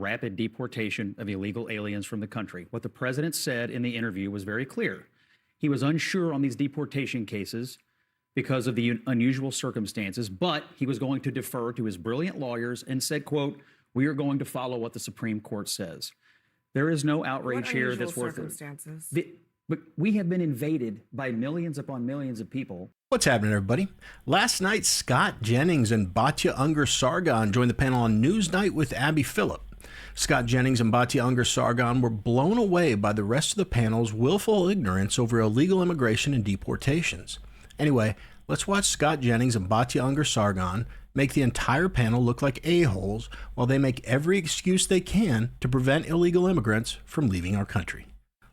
rapid deportation of illegal aliens from the country. What the president said in the interview was very clear. He was unsure on these deportation cases because of the unusual circumstances, but he was going to defer to his brilliant lawyers and said, quote, "We are going to follow what the Supreme Court says." There is no outrage here that's worth it. But we have been invaded by millions upon millions of people. What's happening, everybody? Last night, Scott Jennings and Batya Ungar-Sargon joined the panel on Newsnight with Abby Phillip. Scott Jennings and Batya Ungar-Sargon were blown away by the rest of the panel's willful ignorance over illegal immigration and deportations. Anyway, let's watch Scott Jennings and Batya Ungar-Sargon make the entire panel look like a-holes while they make every excuse they can to prevent illegal immigrants from leaving our country.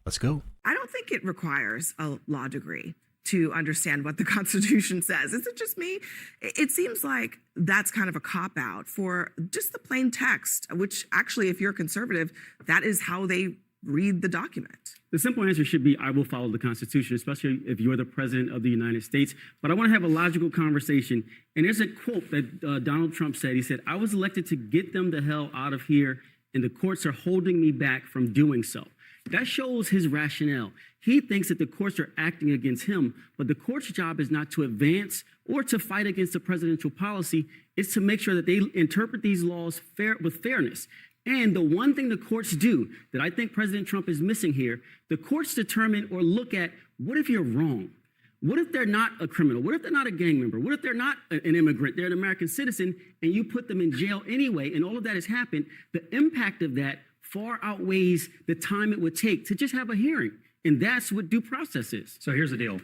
Let's go. I don't think it requires a law degree to understand what the Constitution says. Is it just me? It seems like that's kind of a cop-out for just the plain text, which actually, if you're conservative, that is how they read the document. The simple answer should be, I will follow the Constitution, especially if you're the president of the United States. But I want to have a logical conversation. And there's a quote that Donald Trump said. He said, "I was elected to get them the hell out of here, and the courts are holding me back from doing so." That shows his rationale. He thinks that the courts are acting against him, but the court's job is not to advance or to fight against the presidential policy. It's to make sure that they interpret these laws with fairness. And the one thing the courts do that I think President Trump is missing here, the courts determine or look at, what if you're wrong? What if they're not a criminal? What if they're not a gang member? What if they're not an immigrant? They're an American citizen, and you put them in jail anyway, and all of that has happened. The impact of that far outweighs the time it would take to just have a hearing. And that's what due process is. So here's the deal.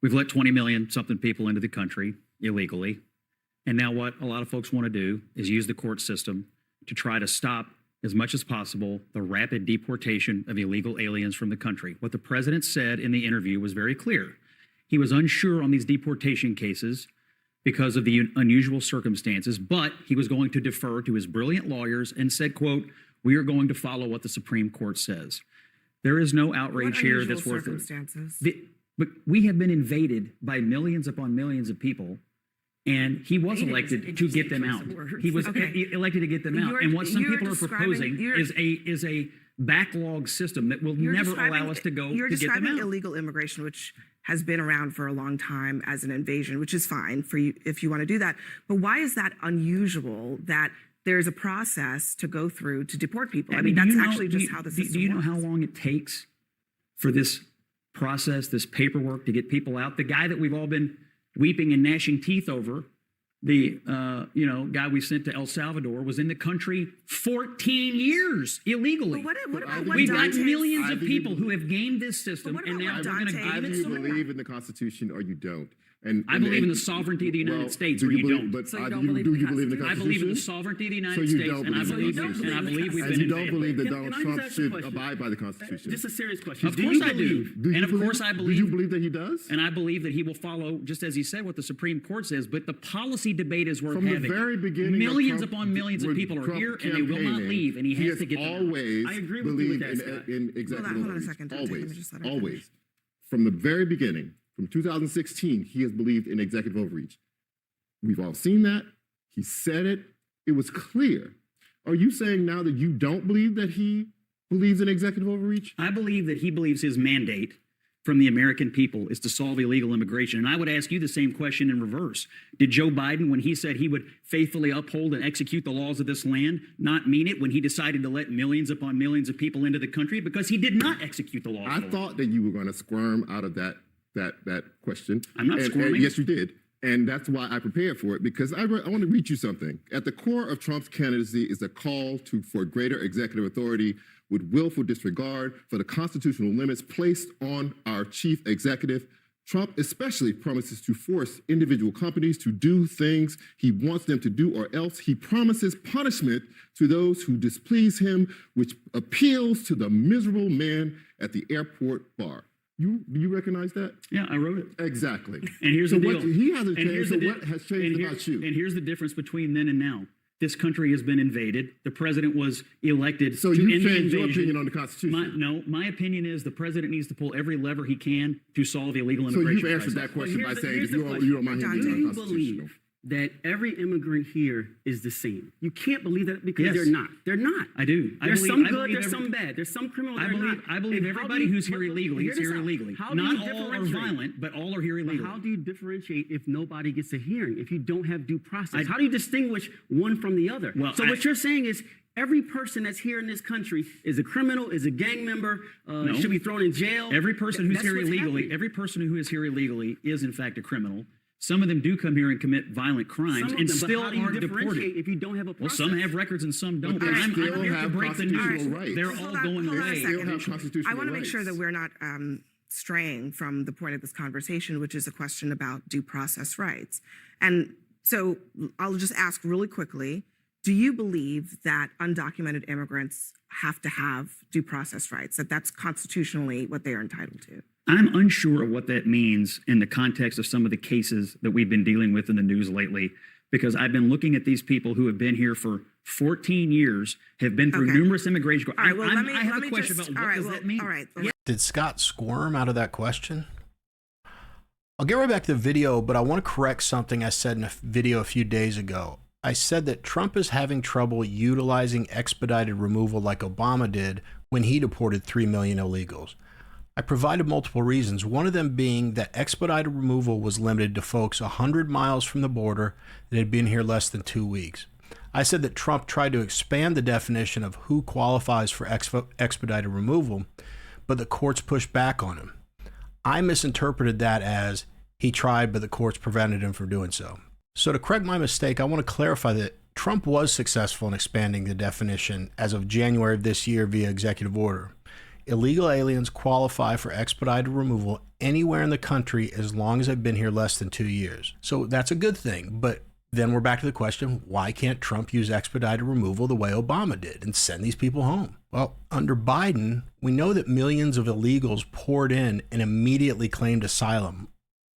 We've let 20 million something people into the country illegally. And now what a lot of folks want to do is use the court system to try to stop as much as possible the rapid deportation of illegal aliens from the country. What the president said in the interview was very clear. He was unsure on these deportation cases because of the unusual circumstances, but he was going to defer to his brilliant lawyers and said, quote, "We are going to follow what the Supreme Court says." There is no outrage here that's worth it. But we have been invaded by millions upon millions of people, and he was elected to get them out. He was elected to get them out. And what some people are proposing is a backlog system that will never allow us to go to get them out. You're describing illegal immigration, which has been around for a long time, as an invasion, which is fine for you if you want to do that. But why is that unusual that there's a process to go through to deport people? I mean, that's actually just how the system works. Do you know how long it takes for this process, this paperwork to get people out? The guy that we've all been weeping and gnashing teeth over, the guy we sent to El Salvador, was in the country 14 years illegally. But what about We've got millions of people who have gamed this system, and now we're going to game Either it. you believe in the Constitution or you don't. I believe in the sovereignty of the United States, or you don't. But So you do don't believe you in the believe in the I Constitution? believe in the sovereignty of the United So you States, don't and I believe believe in the we've And been you don't invaded. believe that Can Donald I just Trump ask a should question? abide by the Constitution? Just a serious question. Of course I do. And of course I Do you believe. believe that he does? And I believe that he will follow, just as he said, what the Supreme Court says. But the policy debate is worth From having. the very beginning, millions of Trump, upon millions of when people are Trump here, and they will not campaigning, leave. And he has to get them out. always I agree with you with believed that, Scott. in executive Hold on a overreach. second. Don't take him and just let her Always. finish. From the very beginning, from 2016, he has believed in executive overreach. We've all seen that. He said it. It was clear. Are you saying now that you don't believe that he believes in executive overreach? I believe that he believes his mandate from the American people is to solve illegal immigration. And I would ask you the same question in reverse. Did Joe Biden, when he said he would faithfully uphold and execute the laws of this land, not mean it when he decided to let millions upon millions of people into the country? Because he did not execute the laws. I thought that you were going to squirm out of that question. I'm not squirming. Yes, you did. And that's why I prepared for it, because I want to read you something. At the core of Trump's candidacy is a call for greater executive authority with willful disregard for the constitutional limits placed on our chief executive. Trump especially promises to force individual companies to do things he wants them to do, or else he promises punishment to those who displease him, which appeals to the miserable man at the airport bar. Do you recognize that? Yeah, I wrote it. Exactly. And here's the deal. He hasn't And changed, so what has changed about you? And here's the difference between then and now. This country has been invaded. The president was elected So to you end the changed your invasion. opinion on the Constitution? My opinion is the president needs to pull every lever he can to solve illegal So immigration. you've answered crisis. that question by saying here's that the you question. don't mind him Don, being do you unconstitutional. that every immigrant here is the same. You can't believe that because Yes. they're not. They're not. I do. There's some good, there's some bad. There's some criminal, I there's believe, not. I believe And how everybody do you- who's here but- illegally hear is this here out. illegally. How do Not you all are differentiate? violent, but all are here But illegally. how do you differentiate if nobody gets a hearing, if you don't have due process? How do you distinguish one from the other? Well, So what you're saying is every person that's here in this country is a criminal, is a gang member, No. should be thrown in jail. Every person who's That's here what's illegally, happening. every person who is here illegally is in fact a criminal. Some of them do come here and commit violent crimes Some of and them, but still how do you aren't differentiate deported. if you don't have a Well, process? some have records and some don't. But they I'm still here to have break the constitutional news. rights. They're Hold all on, going hold on a away. second. Still have eventually. constitutional I want to make sure that rights. we're not straying from the point of this conversation, which is a question about due process rights. And so I'll just ask really quickly, do you believe that undocumented immigrants have to have due process rights, that that's constitutionally what they are entitled to? I'm unsure of what that means in the context of some of the cases that we've been dealing with in the news lately, because I've been looking at these people who have been here for 14 years, have been through Okay. numerous immigration. All right, well, I let have me a question just, about all what right, does well, that mean? all right. Did Scott squirm out of that question? I'll get right back to the video, but I want to correct something I said in a video a few days ago. I said that Trump is having trouble utilizing expedited removal like Obama did when he deported 3 million illegals. I provided multiple reasons, one of them being that expedited removal was limited to folks 100 miles from the border that had been here less than 2 weeks. I said that Trump tried to expand the definition of who qualifies for expedited removal, but the courts pushed back on him. I misinterpreted that as he tried, but the courts prevented him from doing so. So to correct my mistake, I want to clarify that Trump was successful in expanding the definition as of January of this year via executive order. Illegal aliens qualify for expedited removal anywhere in the country as long as they've been here less than 2 years. So that's a good thing. But then we're back to the question, why can't Trump use expedited removal the way Obama did and send these people home? Well, under Biden, we know that millions of illegals poured in and immediately claimed asylum,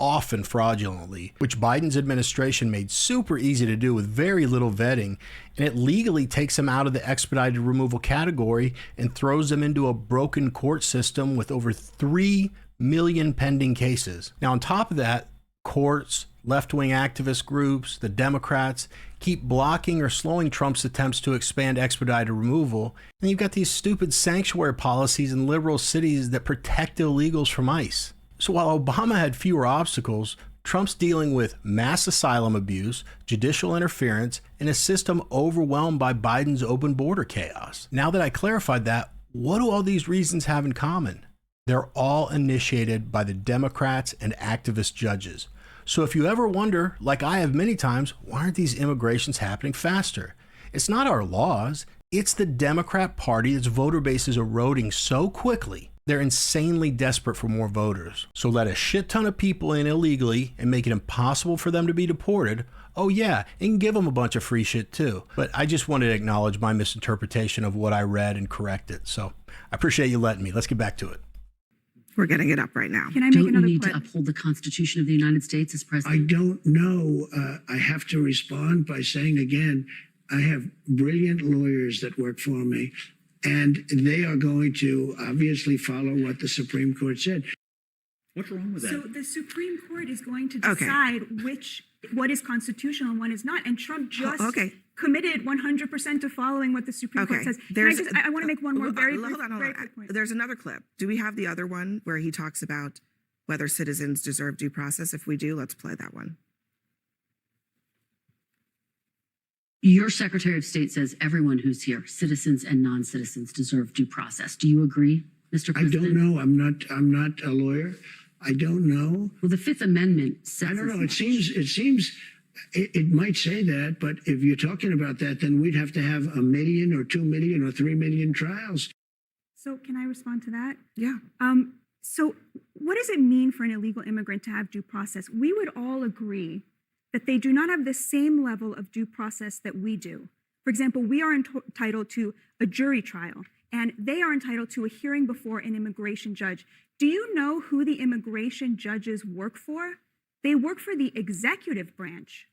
often fraudulently, which Biden's administration made super easy to do with very little vetting, and it legally takes them out of the expedited removal category and throws them into a broken court system with over 3 million pending cases. Now, on top of that, courts, left-wing activist groups, the Democrats keep blocking or slowing Trump's attempts to expand expedited removal, and you've got these stupid sanctuary policies in liberal cities that protect illegals from ICE. So while Obama had fewer obstacles, Trump's dealing with mass asylum abuse, judicial interference, and a system overwhelmed by Biden's open border chaos. Now that I clarified that, what do all these reasons have in common? They're all initiated by the Democrats and activist judges. So if you ever wonder, like I have many times, why aren't these immigrations happening faster? It's not our laws. It's the Democrat Party. Its voter base is eroding so quickly. They're insanely desperate for more voters. So let a shit ton of people in illegally and make it impossible for them to be deported. Oh yeah, and give them a bunch of free shit too. But I just wanted to acknowledge my misinterpretation of what I read and correct it. So I appreciate you letting me. Let's get back to it. We're getting it up right now. Can I make Don't you another need clip? to uphold the Constitution of the United States as I president? don't know. I have to respond by saying again, I have brilliant lawyers that work for me, and they are going to obviously follow what the Supreme Court said. What's wrong with that? So the Supreme Court is going to Okay. decide what is constitutional and what is not. And Trump just okay. committed 100% to following what the Supreme Court Okay. says. I want to make one more very hold on. quick point. There's another clip. Do we have the other one where he talks about whether citizens deserve due process? If we do, let's play that one. Your Secretary of State says everyone who's here, citizens and non-citizens, deserve due process. Do you agree, Mr. I President? don't know. I'm not a lawyer. I don't know. Well, the Fifth Amendment says I don't know. as It seems it might say that, but if you're talking about that, then we'd have to have 1 million or 2 million or 3 million trials. So can I respond to that? Yeah. So what does it mean for an illegal immigrant to have due process? We would all agree that they do not have the same level of due process that we do. For example, we are entitled to a jury trial, and they are entitled to a hearing before an immigration judge. Do you know who the immigration judges work for? They work for the executive branch.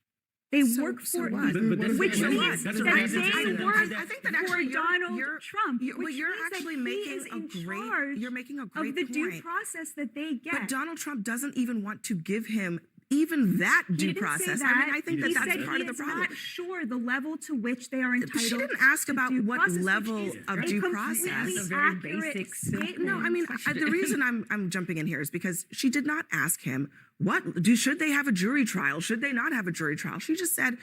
They work So for, what? which So means what? that That's a reason they to- work I think that for actually Donald Trump, You're, which you're means that actually he making is in a charge great. You're making a great of the point. due process that they get. But Donald Trump doesn't even want to give him even that He due didn't say process. that. I mean, I think He that that's said part he of the is problem. not sure the level to which they are entitled. She didn't ask to about due what process, which level is of a due completely process. That's a very accurate basic, statement. No, I mean, the reason I'm jumping in here is because she did not ask him should they have a jury trial? Should they not have a jury trial? She just said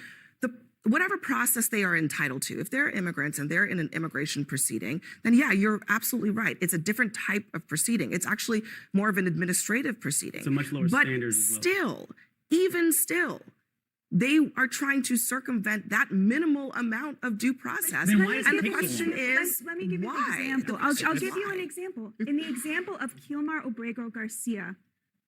whatever process they are entitled to. If they're immigrants and they're in an immigration proceeding, then yeah, you're absolutely right. It's a different type of proceeding. It's actually more of an administrative proceeding. It's a much lower but standard as well. still, even still, they are trying to circumvent that minimal amount of due process. Then why is And it the taking question so is, Let me give you why? an example. The I'll question is give you why? an example. In the example of Kilmar Obrego Garcia,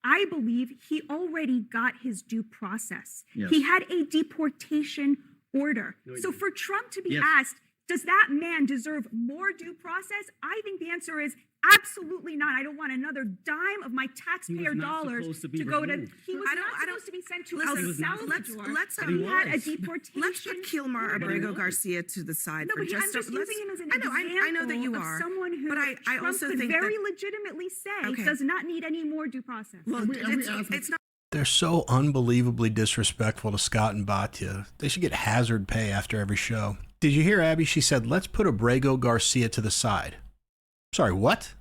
I believe he already got his due process. Yes. He had a deportation order. No, he So didn't. for Trump to be Yes. asked, does that man deserve more due process? I think the answer is absolutely not. I don't want another dime of my taxpayer not dollars supposed to be go to. removed. He was I don't- not I don't- supposed to be sent to listen, El He was not Salvador. let's But he he had a was. deportation. Let's put Kilmar order. Abrego was. Garcia to the side No, for but just I'm just let's- using him as an I know, example I know that you of are, someone who but I Trump also could think very that, legitimately say Okay. does not need any more due process. well, And we it's not. They're so unbelievably disrespectful to Scott and Batya. They should get hazard pay after every show. Did you hear Abby? She said, let's put Abrego Garcia to the side. Sorry, what?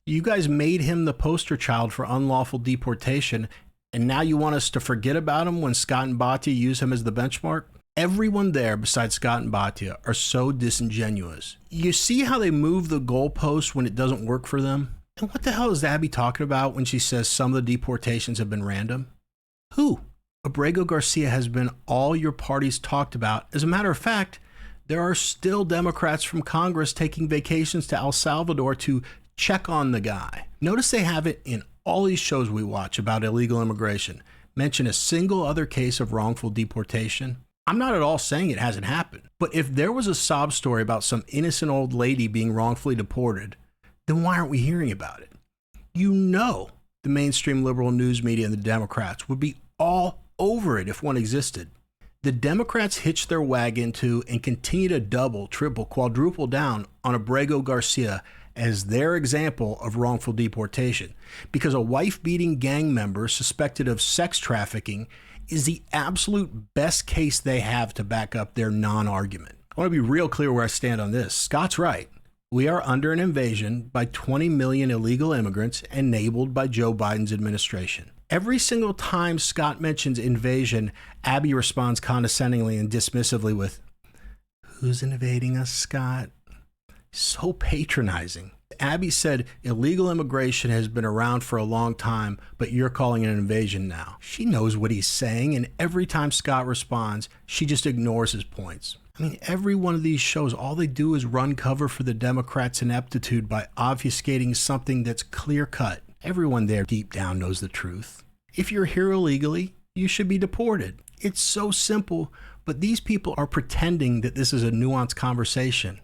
You guys made him the poster child for unlawful deportation, and now you want us to forget about him when Scott and Batya use him as the benchmark? Everyone there besides Scott and Batya are so disingenuous. You see how they move the goalposts when it doesn't work for them? And what the hell is Abby talking about when she says some of the deportations have been random? Who? Abrego Garcia has been all your parties talked about. As a matter of fact, there are still Democrats from Congress taking vacations to El Salvador to check on the guy. Notice they haven't, in all these shows we watch about illegal immigration, mention a single other case of wrongful deportation. I'm not at all saying it hasn't happened, but if there was a sob story about some innocent old lady being wrongfully deported, then why aren't we hearing about it? You know the mainstream liberal news media and the Democrats would be all over it if one existed. The Democrats hitch their wagon to and continue to double, triple, quadruple down on Abrego Garcia as their example of wrongful deportation because a wife-beating gang member suspected of sex trafficking is the absolute best case they have to back up their non-argument. I want to be real clear where I stand on this. Scott's right. We are under an invasion by 20 million illegal immigrants enabled by Joe Biden's administration. Every single time Scott mentions invasion, Abby responds condescendingly and dismissively with, "Who's invading us, Scott?" So patronizing. Abby said illegal immigration has been around for a long time, but you're calling it an invasion now. She knows what he's saying, and every time Scott responds, she just ignores his points. I mean, every one of these shows, all they do is run cover for the Democrats' ineptitude by obfuscating something that's clear-cut. Everyone there deep down knows the truth. If you're here illegally, you should be deported. It's so simple, but these people are pretending that this is a nuanced conversation,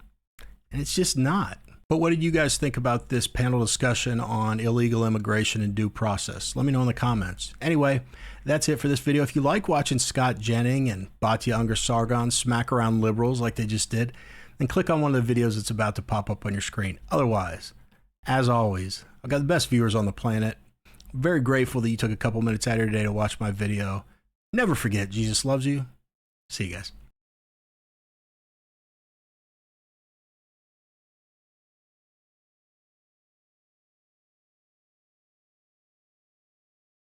and it's just not. But what did you guys think about this panel discussion on illegal immigration and due process? Let me know in the comments. Anyway, that's it for this video. If you like watching Scott Jennings and Batya Ungar-Sargon smack around liberals like they just did, then click on one of the videos that's about to pop up on your screen. Otherwise, as always, I've got the best viewers on the planet. I'm very grateful that you took a couple minutes out of your day to watch my video. Never forget, Jesus loves you. See you guys.